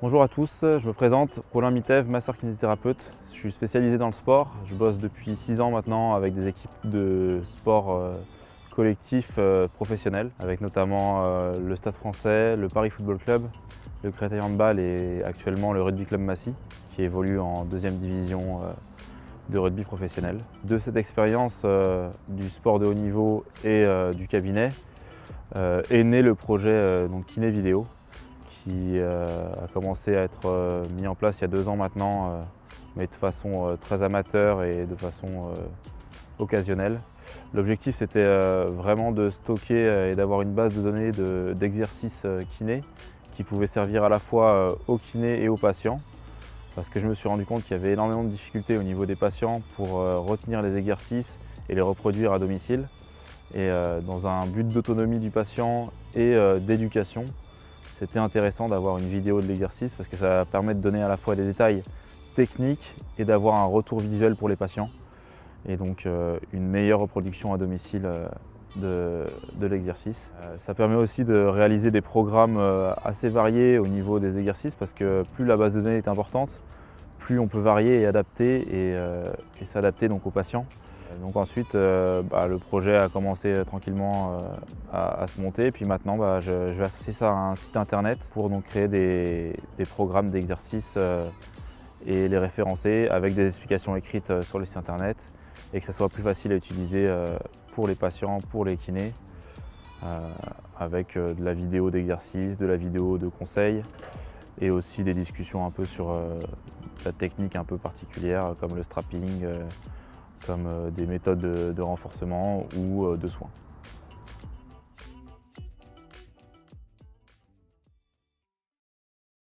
Bonjour à tous, je me présente, Roland Mitev, masseur kinésithérapeute. Je suis spécialisé dans le sport. Je bosse depuis 6 ans maintenant avec des équipes de sport collectif professionnels, avec notamment le Stade Français, le Paris Football Club, le Créteil Handball et actuellement le Rugby Club Massy, qui évolue en deuxième division de rugby professionnel. De cette expérience du sport de haut niveau et du cabinet est né le projet Kiné Vidéo, qui a commencé à être mis en place il y a 2 ans maintenant, mais de façon très amateur et de façon occasionnelle. L'objectif, c'était vraiment de stocker et d'avoir une base de données d'exercices kiné qui pouvaient servir à la fois aux kinés et aux patients, parce que je me suis rendu compte qu'il y avait énormément de difficultés au niveau des patients pour retenir les exercices et les reproduire à domicile. Et dans un but d'autonomie du patient et d'éducation, c'était intéressant d'avoir une vidéo de l'exercice parce que ça permet de donner à la fois des détails techniques et d'avoir un retour visuel pour les patients. Et donc une meilleure reproduction à domicile de l'exercice. Ça permet aussi de réaliser des programmes assez variés au niveau des exercices parce que plus la base de données est importante, plus on peut varier et adapter et s'adapter donc aux patients. Donc ensuite, le projet a commencé tranquillement à se monter. Puis maintenant, je vais associer ça à un site internet pour donc créer des programmes d'exercices et les référencer avec des explications écrites sur le site internet et que ça soit plus facile à utiliser pour les patients, pour les kinés, avec de la vidéo d'exercice, de la vidéo de conseils et aussi des discussions un peu sur la technique un peu particulière comme le strapping, comme des méthodes de renforcement ou de soins.